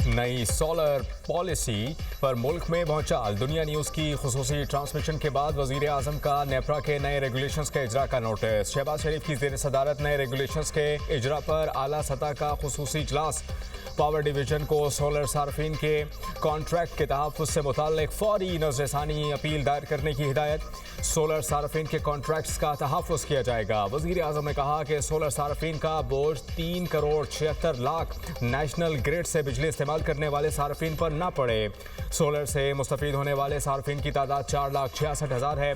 नई solar policy पर मुल्क में भौचाल। दुनिया न्यूज़ की खुसूसी ट्रांसमिशन के बाद वजीर आजम का नेपरा के नए रेगुलेशंस के इजरा का नोटिस। शहबाज शरीफ की ज़ेर सदारत नए रेगुलेशंस के इजरा पर आला सतह का खुसूसी इजलास। पावर डिवीजन को सोलर सार्फिन के कॉन्ट्रैक्ट के तहफ़्फ़ुज़ से मुताल्लिक फौरी नज़रसानी अपील दायर करने की हिदायत। सोलर सार्फिन के कॉन्ट्रैक्ट्स का तहफ़्फ़ुज़ किया जाएगा। वज़ीर आज़म ने कहा कि सोलर सार्फिन का बोझ 3 करोड़ 76 लाख नेशनल ग्रिड से बिजली इस्तेमाल करने वाले सार्फिन पर न पड़े। सोलर से मुस्तफ़ीद होने वाले सार्फिन की तादाद 4,66,000 है।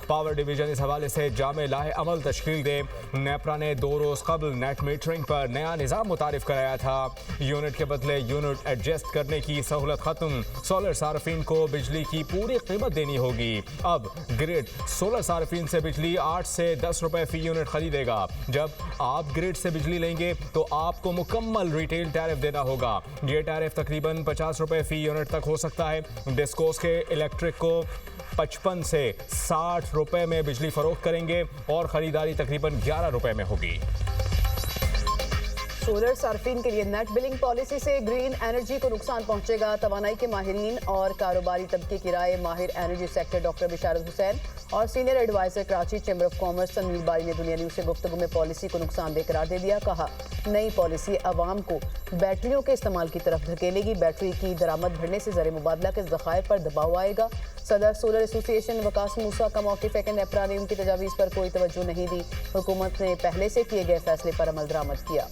पावर डिवीजन इस हवाले से जामे लाहे अमल तश्कील दे। नेपरा ने 2 रोज़ कबल नेट मीटरिंग पर नया निज़ाम मुतारिफ कराया था। यूनिट के बदले यूनिट एडजस्ट करने की सहूलत खत्म। सोलर सार्फिन को बिजली की पूरी कीमत देनी होगी। अब ग्रिड सोलर सार्फिन से बिजली 8 से 10 रुपए फी यूनिट खरीदेगा। जब आप ग्रिड से बिजली लेंगे तो आपको मुकम्मल रिटेल टैरिफ देना होगा। ये टैरिफ तकरीबन 50 रुपए फी यूनिट तक हो सकता है। डिस्कोस के इलेक्ट्रिक को 55 से 60 रुपए में बिजली फरोख्त करेंगे और खरीदारी तकरीबन 11 रुपए में होगी। सोलर सार्फिन के लिए नेट बिलिंग पॉलिसी से ग्रीन एनर्जी को नुकसान पहुंचेगा। तवानाई के माहिरीन और कारोबारी तबके की राय। माहिर energy sector doctor Bisharat Hussain और senior adviser Karachi chamber of commerce Tanveer Bari ने दुनिया न्यूज़ से गुफ्तगू में पॉलिसी को नुकसानदेह करार दे दिया। कहा, नई पॉलिसी अवाम को बैटरियों के इस्तेमाल की तरफ धकेलेगी। बैटरी की दरामद बढ़ने से ज़र मुबादला के ज़खायर पर दबाव आएगा। सदर सोलर एसोसिएशन वकास मूसा का मौक़िफ़ है कि नेपरा ने उनकी तजावीज़ पर कोई तवज्जो नहीं दी। हुकूमत ने पहले से किए गए फैसले पर अमल दरामद किया।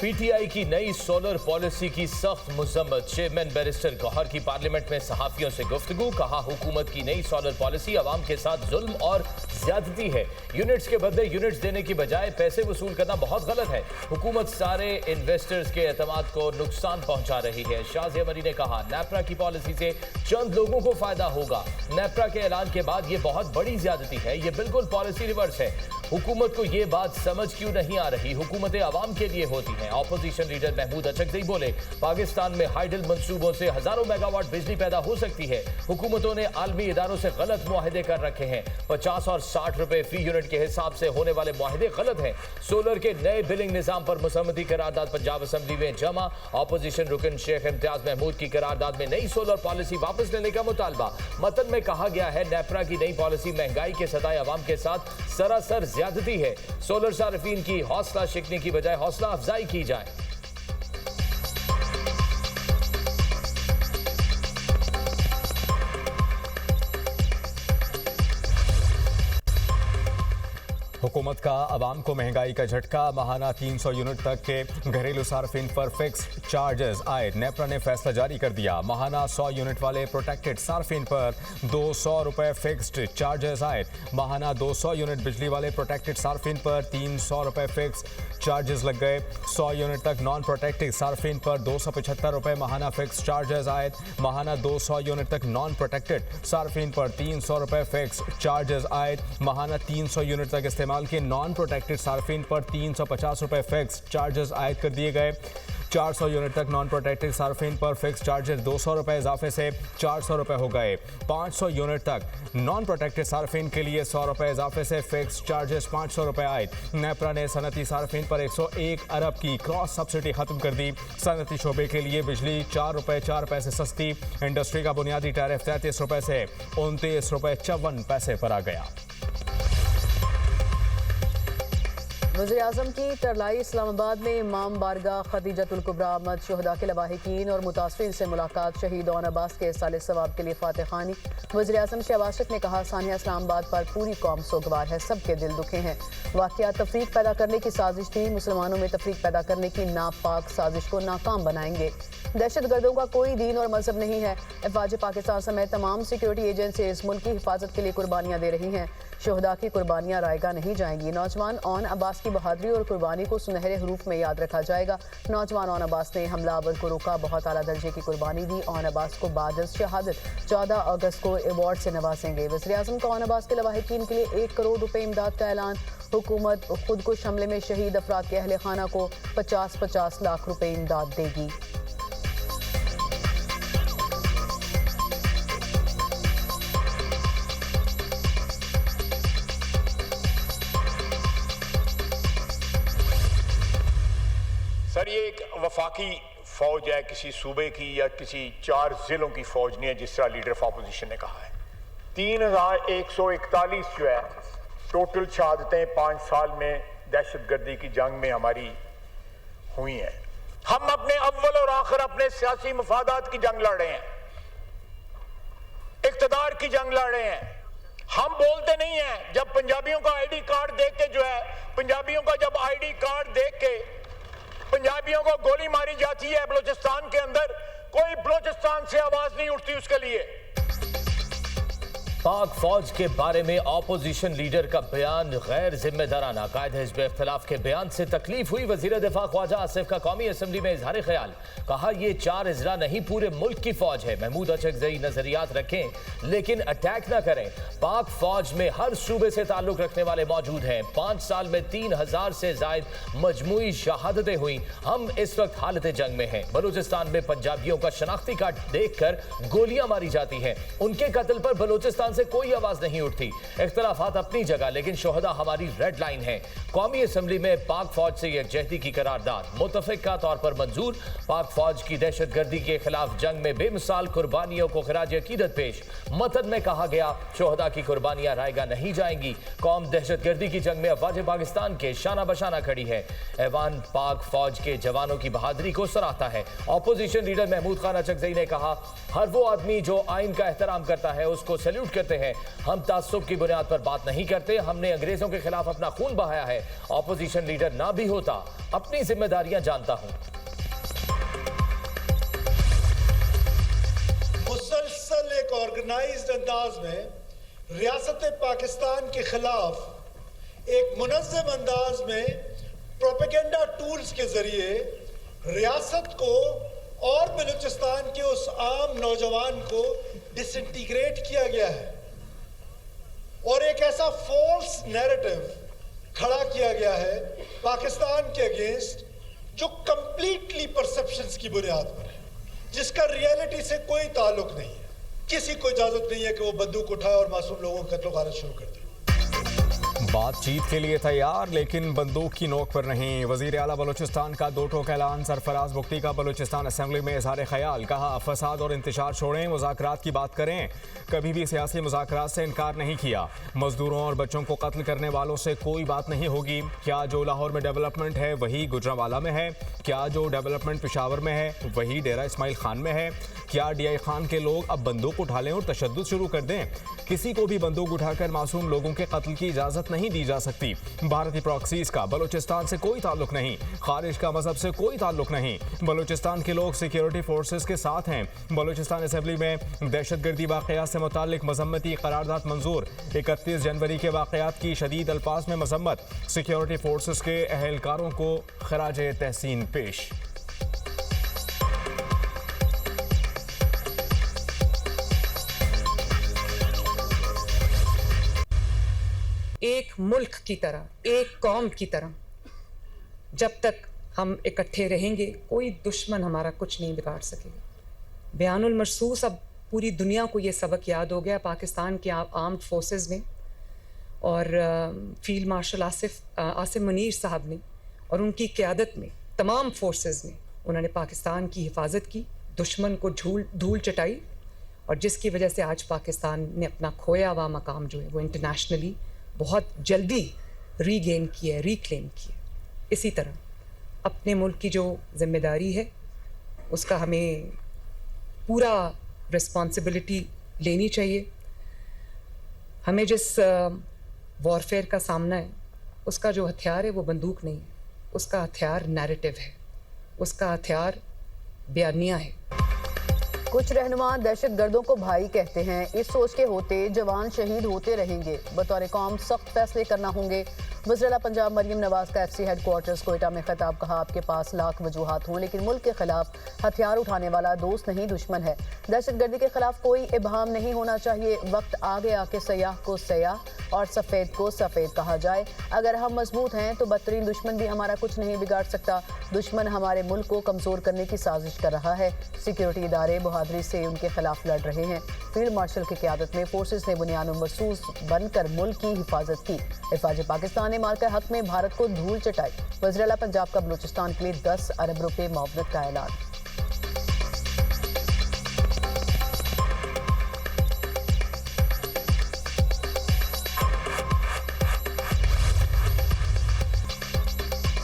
पीटीआई की नई सोलर पॉलिसी की सख्त मजम्मत। चेयरमैन बैरिस्टर गौहर की पार्लियामेंट में सहाफियों से गुफ्तगू। कहा, हुकूमत की नई सोलर पॉलिसी अवाम के साथ जुल्म और ज्यादती है। यूनिट्स के बदले यूनिट्स देने की बजाय पैसे वसूल करना बहुत गलत है। हुकूमत सारे इन्वेस्टर्स के एतमाद को नुकसान पहुंचा रही है। शाज़िया मरी ने कहा, नेपरा की पॉलिसी से चंद लोगों को फायदा होगा। नेपरा के ऐलान के बाद ये बहुत बड़ी ज्यादती है। ये बिल्कुल पॉलिसी रिवर्स है। हुकूमत को ये बात समझ क्यों नहीं आ रही? हुकूमतें आवाम के लिए होती हैं। ऑपोजिशन लीडर महमूद अचकज़ई बोले, पाकिस्तान में हाइडल मंसूबों से हजारों मेगावाट बिजली पैदा हो सकती है। हुकूमतों ने आलमी इदारों से गलत मुआहदे कर रखे हैं। 50 और 60 रुपए फी यूनिट के हिसाब से होने वाले मुआहदे गलत हैं। सोलर के नए बिलिंग निजाम पर मुसम्मती करारदाद पंजाब असम्बली में जमा। ऑपोजिशन रुकन शेख इम्तियाज महमूद की करारदाद में नई सोलर पॉलिसी वापस लेने का मुतालबा। मतन में कहा गया है, नेपरा की नई पॉलिसी महंगाई के सताए अवाम के साथ सरासर ज्यादती है। सोलर सार्फिन की हौसला शिकने की बजाय हौसला अफजाई की जाए। हुकूमत का अवाम को महंगाई का झटका। माहाना 300 यूनिट तक के घरेलू सार्फिन पर फिक्स चार्जेस आए। नेपरा ने फैसला जारी कर दिया। माहाना 100 यूनिट वाले प्रोटेक्टेड सार्फिन पर 200 रुपए फिक्स्ड चार्जेस आए। माहाना 200 यूनिट बिजली वाले प्रोटेक्टेड सार्फिन पर 300 रुपए फिक्स चार्जेस लग गए। 100 यूनिट तक नॉन प्रोटेक्टेड सार्फिन पर 275 रुपए माहाना फिक्स चार्जेस आए। माहाना 200 यूनिट तक नॉन प्रोटेक्टेड सार्फिन पर 300 रुपए फिक्स चार्जेस आए। माहाना 300 यूनिट तक इस्तेमाल के नॉन प्रोटेक्टेड सार्फिन पर 350 रुपए फिक्स चार्जेस आयद कर दिए गए। 400 यूनिट तक नॉन प्रोटेक्टेड सार्फिन पर फिक्स चार्जेस 200 रुपए इजाफे से 400 रुपए हो गए। 500 यूनिट तक नॉन प्रोटेक्टेड सार्फिन के लिए 100 रुपए इजाफे से फिक्स चार्जेस 500 रुपए आए। नेपरा ने सनती सार्फिन पर 101 अरब की क्रॉस सब्सिडी खत्म कर दी। सनती शोबे के लिए बिजली 4 रुपए 4 पैसे सस्ती। इंडस्ट्री का बुनियादी टैरिफ 33 रुपए से 29 रुपए 54 पैसे पर आ गया। वज़ीर आज़म की तरलाई इस्लामाबाद में इमाम बारगाह खदीजतुल कुबरा अहमद शहदा के लवाहिकीन और मुतासरीन से मुलाकात। शहीद ओन अब्बास के साले सवाब के लिए फातह खानी। वज़ीर आज़म शहबाज शरीफ ने कहा, सानिया इस्लामाबाद पर पूरी कौम सोगवार है। सबके दिल दुखे हैं। वाक़ियात तफरीक पैदा करने की साजिश थी। मुसलमानों में तफरीक पैदा करने की नापाक साजिश को नाकाम बनाएंगे। दहशत गर्दों का कोई दीन और मजहब नहीं है। अफवाज पाकिस्तान समेत तमाम सिक्योरिटी एजेंसी इस मुल्क की हिफाजत के लिए कुर्बानियाँ दे रही हैं। शहदा की कुर्बानियाँ रायगा नहीं जाएंगी। नौजवान ओन अब्बास की बहादुरी और कुर्बानी को सुनहरे हरूफ में याद रखा जाएगा। नौजवान ओन अब्बास ने हमलावर को रोका, बहुत आला दर्जे की कुर्बानी दी। ओन अब्बास को बाद शहादत 14 अगस्त को अवार्ड से नवाजेंगे। वज़ीर आज़म का ओन अब्बास के लवाहिकीन के लिए 1 करोड़ रुपए इमदाद का ऐलान। हुकूमत खुद कुश हमले में शहीद अफराद के अहले खाना को 50-50 लाख रुपए इमदाद देगी। वफाकी फौज है किसी सूबे की या किसी 4 जिलों की फौज नहीं है, जिस तरह लीडर ऑफ अपोजिशन ने कहा है। 3141 जो है टोटल शहादतें 5 साल में दहशतगर्दी की जंग में हमारी हुई हैं। हम अपने अव्वल और आखिर अपने सियासी मफादात की जंग लड़ रहे हैं, इक्तदार की जंग लड़ रहे हैं। हम बोलते नहीं हैं। जब पंजाबियों का आईडी कार्ड देख के जो है, पंजाबियों का जब आईडी कार्ड देख के पंजाबियों को गोली मारी जाती है बलूचिस्तान के अंदर, कोई बलूचिस्तान से आवाज नहीं उठती उसके लिए। पाक फौज के बारे में ऑपोजिशन लीडर का बयान गैर जिम्मेदाराना। कायद हिज़्ब इख्तिलाफ के बयान से तकलीफ हुई वज़ीर दिफा ख्वाजा आसिफ का कौमी असम्बली में इजहार ख्याल। कहा यह 4 अजला नहीं पूरे मुल्क की फौज है। महमूद अचकज़ई नजरियात रखें लेकिन अटैक ना करें। पाक फौज में हर सूबे से ताल्लुक रखने वाले मौजूद हैं। 5 साल में 3000 से जायद मजमूई शहादतें हुई। हम इस वक्त हालत जंग में हैं। बलूचिस्तान में पंजाबियों का शनाख्ती कार्ड देखकर गोलियां मारी जाती हैं। उनके कत्ल पर बलूचिस्तान से कोई आवाज नहीं उठती। इख्तिलाफात अपनी जगह लेकिन शोहदा हमारी रेड लाइन है। कौमी असम्बली में पाक फौज से यकजहती की करारदाद मुतफिका तौर पर मंजूर। पाक फौज की दहशतगर्दी के खिलाफ जंग में बेमिसाल कुर्बानियों को खिराज अकीदत पेश। मतन में कहा गया शोहदा की कुर्बानियां रायगा नहीं जाएंगी। कौम दहशतगर्दी की जंग में अफवाज पाकिस्तान के शाना बशाना खड़ी है। ऐवान पाक फौज के जवानों की बहादुरी को सराहता है। ऑपोजिशन लीडर महमूद खान अचकज़ई ने कहा हर वो आदमी जो आइन का एहतराम करता है उसको सैल्यूट करते हैं। हम तासुब की बुनियाद पर बात नहीं करते। हमने अंग्रेजों के खिलाफ अपना खून बहाया है। ऑपोजिशन लीडर ना भी होता, अपनी जिम्मेदारियां जानता हूं। मुसलसल एक ऑर्गेनाइज्ड अंदाज में रियासत पाकिस्तान के खिलाफ एक मुनज़्ज़म अंदाज में प्रोपेगेंडा टूल्स के जरिए रियासत को और बलूचिस्तान के उस आम नौजवान को डिसइंटीग्रेट किया गया है और एक ऐसा फॉल्स नैरेटिव खड़ा किया गया है पाकिस्तान के अगेंस्ट जो कंप्लीटली परसेप्शंस की बुनियाद पर है, जिसका रियलिटी से कोई ताल्लुक नहीं है। किसी को इजाजत नहीं है कि वो बंदूक उठाए और मासूम लोगों को कत्ल गारत शुरू कर दे। बातचीत के लिए तैयार लेकिन बंदूक की नोक पर नहीं। वजीर आला बलूचिस्तान का 2 टोक ऐलान। सरफराज बुख्ती का बलूचिस्तान असम्बली में इजहार ख्याल। कहा फसाद और इंतशार छोड़ें, मुज़ाकरात की बात करें। कभी भी सियासी मुज़ाकरात से इनकार नहीं किया। मजदूरों और बच्चों को कत्ल करने वालों से कोई बात नहीं होगी। क्या जो लाहौर में डेवलपमेंट है वही गुजरांवाला में है? क्या जो डेवलपमेंट पेशावर में है वही डेरा इस्माइल खान में है? क्या DI खान के लोग अब बंदूक उठा लें और तशद्दुद शुरू कर दें? किसी को भी बंदूक उठाकर मासूम लोगों के कत्ल की इजाज़त नहीं दी जा सकती। भारतीय प्रॉक्सीज का बलूचिस्तान से कोई ताल्लुक नहीं। खारिज का मजहब से कोई ताल्लुक नहीं। बलूचिस्तान के लोग सिक्योरिटी फोर्सेस के साथ हैं। बलूचिस्तान असम्बली में दहशतगर्दी वाक़यात से मुताल्लिक मजम्मती करारदाद मंजूर। 31 जनवरी के वाक़यात की शदीद अल्फाज में मजम्मत। सिक्योरिटी फोर्सेस के अहलकारों को खराज तहसीन पेश। एक मुल्क की तरह, एक कौम की तरह जब तक हम इकट्ठे रहेंगे कोई दुश्मन हमारा कुछ नहीं बिगाड़ सकेगा। बयानुल मरसूस अब पूरी दुनिया को ये सबक याद हो गया। पाकिस्तान के आर्म्ड फोर्सेस ने और फील्ड मार्शल आसिम मुनीर साहब ने और उनकी क़यादत में तमाम फोर्सेस ने उन्होंने पाकिस्तान की हिफाजत की, दुश्मन को धूल चटाई और जिसकी वजह से आज पाकिस्तान ने अपना खोया हुआ मकाम जो है वो इंटरनेशनली बहुत जल्दी रीगेन किया, रिक्लेम किया। इसी तरह अपने मुल्क की जो जिम्मेदारी है उसका हमें पूरा रिस्पॉन्सिबिलिटी लेनी चाहिए। हमें जिस वॉरफेयर का सामना है उसका जो हथियार है वो बंदूक नहीं है, उसका हथियार नैरेटिव है, उसका हथियार बयानिया है। कुछ रहनुमा दहशतगर्दों को भाई कहते हैं। इस सोच के होते जवान शहीद होते रहेंगे। बतौर कौम सख्त फैसले करना होंगे। वज़ीर पंजाब मरियम नवाज का FC हेडक्वार्टर्स कोयटा में खिताब। कहा आपके पास लाख वजूहात हों लेकिन मुल्क के खिलाफ हथियार उठाने वाला दोस्त नहीं दुश्मन है। दहशतगर्दी के खिलाफ कोई इबहाम नहीं होना चाहिए। वक्त आ गया कि सयाह को सयाह और सफ़ेद को सफ़ेद कहा जाए। अगर हम मजबूत हैं तो बदतरीन दुश्मन भी हमारा कुछ नहीं बिगाड़ सकता। दुश्मन हमारे मुल्क को कमज़ोर करने की साजिश कर रहा है। सिक्योरिटी इदारे बहादुरी से उनके खिलाफ लड़ रहे हैं। फील्ड मार्शल की क़यादत में फोर्सेस ने बुनियाद मरसूस बनकर मुल्क की हिफाजत की। हिफाज़त पाकिस्तान पाकिस्तान ने मार्का हक में भारत को धूल चटाई। वज़ीर आला पंजाब का बलूचिस्तान के लिए 10 अरब रुपए मुआवनत का ऐलान।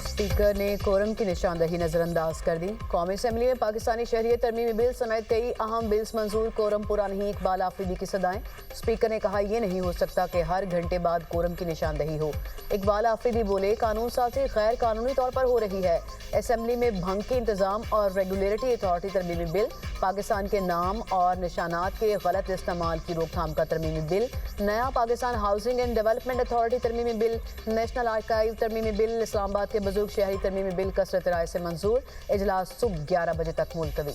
स्पीकर ने कोरम की निशानदही नजरअंदाज कर दी। कौमी असम्बली में पाकिस्तानी शहरियत तरमीमी बिल समेत कई अहम बिल्स मंजूर। कोरम पूरा नहीं, इकबाल आफरीदी की सदाएं। स्पीकर ने कहा यह नहीं हो सकता कि हर घंटे बाद कोरम की निशानदही हो। इकबाल आफरीदी बोले कानून साजी गैर कानूनी तौर पर हो रही है। असम्बली में भंग के इंतजाम और रेगुलेटरी अथॉरिटी तरमीमी बिल, पाकिस्तान के नाम और निशानात के गलत इस्तेमाल की रोकथाम का तरमीमी बिल, नया Pakistan housing and development authority तरमीमी बिल, नेशनल आर्काइव तरमीमी बिल, इस्लामाबाद के बुजुर्ग शहरी तरमीमी बिल कसरत राय से मंजूर। इजलास सुबह 11 बजे तक मुलतवी।